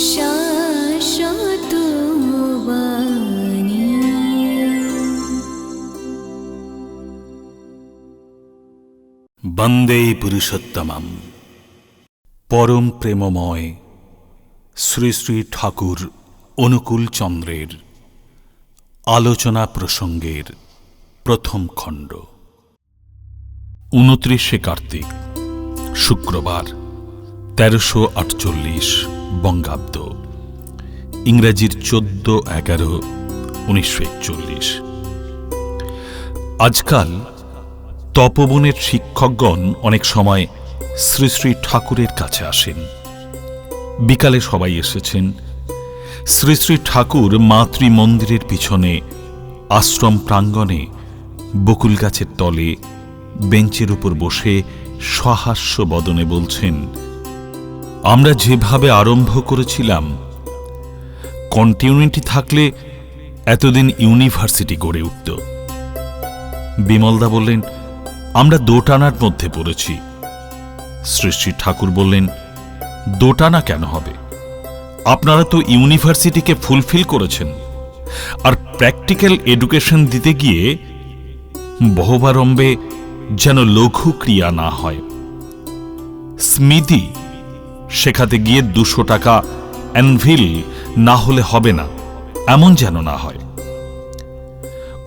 শাশ্বত বাণী। বন্দে পুরুষোত্তমম। পরম প্রেমময় শ্রী শ্রী ঠাকুর অনুকূল চন্দ্রের আলোচনা প্রসঙ্গের প্রথম খণ্ড। 29শে কার্তিক, শুক্রবার, 1348 বঙ্গাব্দ, ইংরেজির 14/11/1941। আজকাল তপবনের শিক্ষকগণ অনেক সময় শ্রী শ্রী ঠাকুরের কাছে আসেন। বিকালে সবাই এসেছেন। শ্রী শ্রী ঠাকুর মাতৃমন্দিরের পিছনে আশ্রম প্রাঙ্গণে বকুল গাছের তলে বেঞ্চের উপর বসে সহাস্য বদনে বলছেন, আমরা যেভাবে আরম্ভ করেছিলাম, কন্টিনিউটি থাকলে এতদিন ইউনিভার্সিটি গড়ে উঠত। বিমলদা বললেন, আমরা দোটানার মধ্যে পড়েছি। শ্রী শ্রী ঠাকুর বললেন, দোটানা কেন হবে? আপনারা তো ইউনিভার্সিটিকে ফুলফিল করেছেন। আর প্র্যাকটিক্যাল এডুকেশন দিতে গিয়ে বহুবারম্বে যেন লঘু ক্রিয়া না হয়। স্মৃতি শেখাতে গিয়ে 200 টাকা অ্যানভিল না হলে হবে না, এমন যেন না হয়।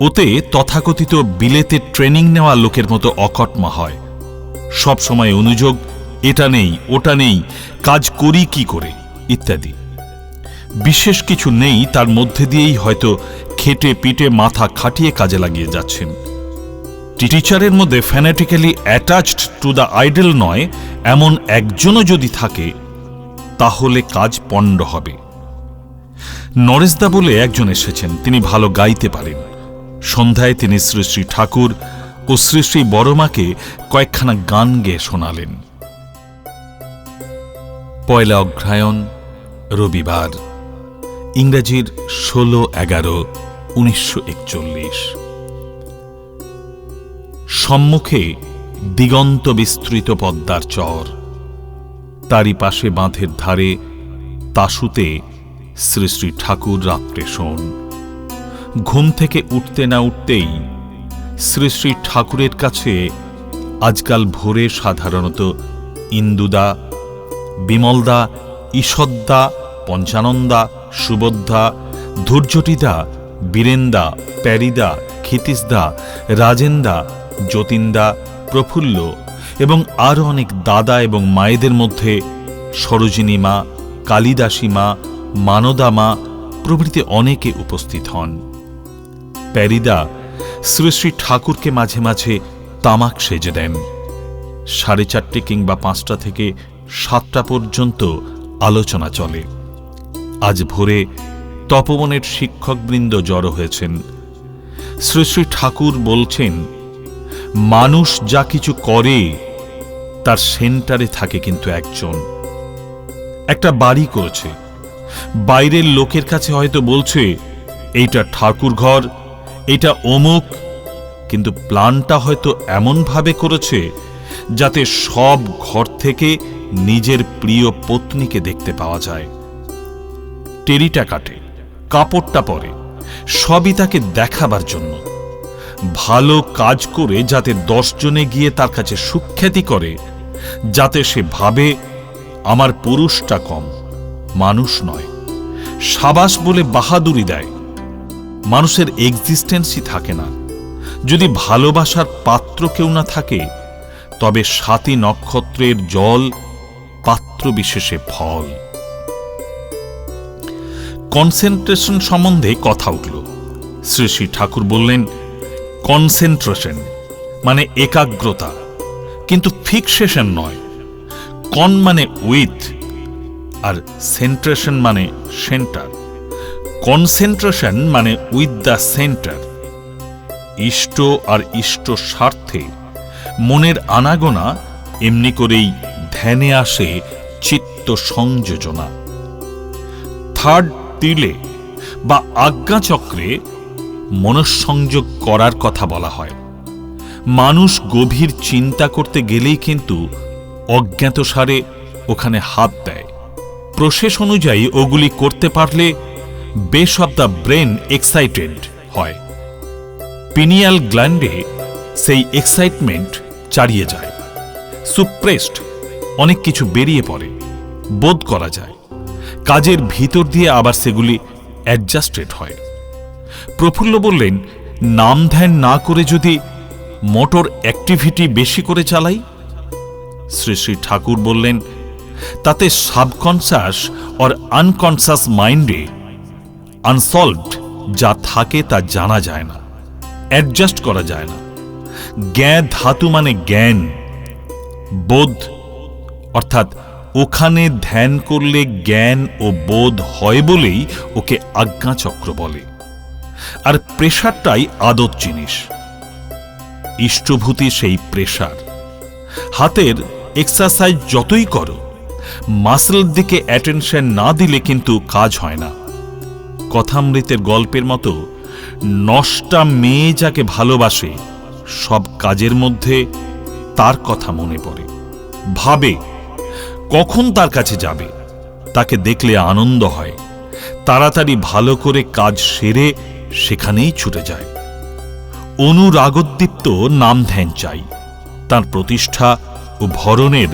ওতে তথাকথিত বিলেতে ট্রেনিং নেওয়া লোকের মতো অকটমা হয়। সব সময় অনুযোগ, এটা নেই ওটা নেই, কাজ করি কি করে ইত্যাদি। বিশেষ কিছু নেই, তার মধ্যে দিয়েই হয়তো খেটে পিটে মাথা খাটিয়ে কাজে লাগিয়ে যাচ্ছেন। টিচারের মধ্যে ফ্যানাটিক্যালি অ্যাটাচড টু দ্য আইডল নয় এমন একজনও যদি থাকে, তাহলে কাজ পণ্ড হবে। নরেশদা বলে একজন এসেছেন, তিনি ভালো গাইতে পারেন। সন্ধ্যায় তিনি শ্রী শ্রী ঠাকুর ও শ্রী শ্রী বড়মাকে কয়েকখানা গান গেয়ে শোনালেন। 1 অগ্রহায়ণ, রবিবার, ইংরেজির 16/11/1941। সম্মুখে দিগন্ত বিস্তৃত পদ্মার চর, তারই পাশে বাঁধের ধারে তাসুতে শ্রী শ্রী ঠাকুর রাত্রে শোন। ঘুম থেকে উঠতে না উঠতেই শ্রী শ্রী ঠাকুরের কাছে আজকাল ভোরে সাধারণত ইন্দুদা, বিমলদা, ঈষদ্দা, পঞ্চানন্দা, সুবোধা, ধৈর্যটিদা, বীরেন্দা, প্যারিদা, ক্ষিতীশদা, রাজেন্দা, যতীন্দা, প্রফুল্ল এবং আরও অনেক দাদা এবং মায়েদের মধ্যে সরোজিনী মা, কালিদাসী মা, মানদা মা প্রভৃতি অনেকে উপস্থিত হন। প্যারিদা শ্রী শ্রী ঠাকুরকে মাঝে মাঝে তামাক সেজে দেন। 4:30 কিংবা 5টা থেকে 7টা পর্যন্ত আলোচনা চলে। আজ ভোরে তপবনের শিক্ষকবৃন্দ জড়ো হয়েছেন। শ্রী শ্রী ঠাকুর বলছেন, মানুষ যা কিছু করে তার সেন্টারে থাকে কিন্তু একজন। একটা বাড়ি করেছে, বাইরের লোকের কাছে হয়তো বলছে এইটা ঠাকুর ঘর, এটা অমুক, কিন্তু প্ল্যানটা হয়তো এমনভাবে করেছে যাতে সব ঘর থেকে নিজের প্রিয় পত্নীকে দেখতে পাওয়া যায়। টেরিটা কাটে, কাপড়টা পরে, সবই তাকে দেখাবার জন্য। ভালো কাজ করে যাতে 10 জনে গিয়ে তার কাছে সুখ্যাতি করে, যাতে সে ভাবে আমার পুরুষটা কম, মানুষ নয়। সাবাস বলে বাহাদুরি দেয়। মানুষের এক্সিস্টেন্সই থাকে না। যদি ভালোবাসার পাত্র কেউ না থাকে, তবে 7ই নক্ষত্রের জল পাত্র বিশেষে ফল। কনসেন্ট্রেশন সম্বন্ধে কথা উঠল। শ্রী শ্রী ঠাকুর বললেন, কনসেন্ট্রেশন মানে একাগ্রতা, কিন্তু ফিক্সেশন নয়। কন মানে উইথ, আর সেন্ট্রেশন মানে সেন্টার। কনসেন্ট্রেশন মানে উইথ দ্য সেন্টার। ইষ্ট আর ইষ্ট স্বার্থে মনের আনাগোনা এমনি করেই ধ্যানে আসে চিত্ত সংযোজনা। থার্ড তিলে বা আজ্ঞাচক্রে মনঃসংযোগ করার কথা বলা হয়। মানুষ গভীর চিন্তা করতে গেলেই কিন্তু অজ্ঞাতসারে ওখানে হাত দেয়, প্রসেস অনুযায়ী ওগুলি করতে পারলে base of the brain excited হয়, পিনিয়াল গ্ল্যান্ডে সেই এক্সাইটমেন্ট চালিয়ে যায়, সুপ্রেসড অনেক কিছু বেরিয়ে পড়ে, বোধ করা যায়, কাজের ভিতর দিয়ে আবার সেগুলি অ্যাডজাস্টেড হয়। প্রফুল্ল বললেন, নাম ধ্যান না করে যদি মোটর অ্যাক্টিভিটি বেশি করে চালাই? শ্রী শ্রী ঠাকুর বললেন, তাতে সাবকনসাস অর আনকনসাস মাইন্ডে আনসলভড যা থাকে তা জানা যায় না, অ্যাডজাস্ট করা যায় না। জ্ঞান ধাতু মানে জ্ঞান, বোধ, অর্থাৎ ওখানে ধ্যান করলে জ্ঞান ও বোধ হয় বলেই ওকে আজ্ঞাচক্র বলে। আর প্রেশারটাই আদত জিনিস, ইষ্টভূতি সেই প্রেশার। হাতের এক্সারসাইজ যতই করো, মাসলের দিকে অ্যাটেনশন না দিলে কিন্তু কাজ হয় না। কথামৃতের গল্পের মতো নষ্টা মেয়ে যাকে ভালোবাসে, সব কাজের মধ্যে তার কথা মনে পড়ে, ভাবে কখন তার কাছে যাবে, তাকে দেখলে আনন্দ হয়, তাড়াতাড়ি ভালো করে কাজ সেরে সেখানেই ছুটে যায়। অনুরাগোদ্দীপ্ত নাম ধ্যান চাই, তার প্রতিষ্ঠা ও ভরণের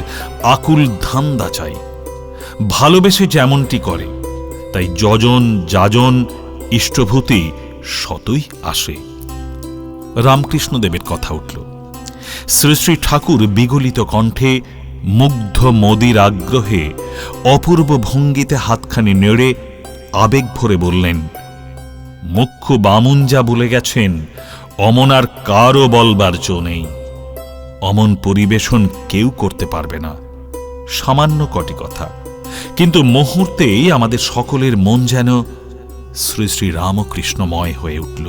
আকুল ধান্দা চাই। ভালোবেসে যেমনটি করে, তাই যজন যাজন ইষ্টভূতি শতই আসে। রামকৃষ্ণদেবের কথা উঠল। শ্রী শ্রী ঠাকুর বিগলিত কণ্ঠে, মুগ্ধ মদির আগ্রহে অপূর্ব ভঙ্গিতে হাতখানি নেড়ে আবেগ ভরে বললেন, মুখ্য বামুন যা বলে গেছেন অমন আর কারও বলবার জো নেই। অমন পরিবেশন কেউ করতে পারবে না। সামান্য কটি কথা, কিন্তু মুহূর্তেই আমাদের সকলের মন যেন শ্রী শ্রী রামকৃষ্ণময় হয়ে উঠল।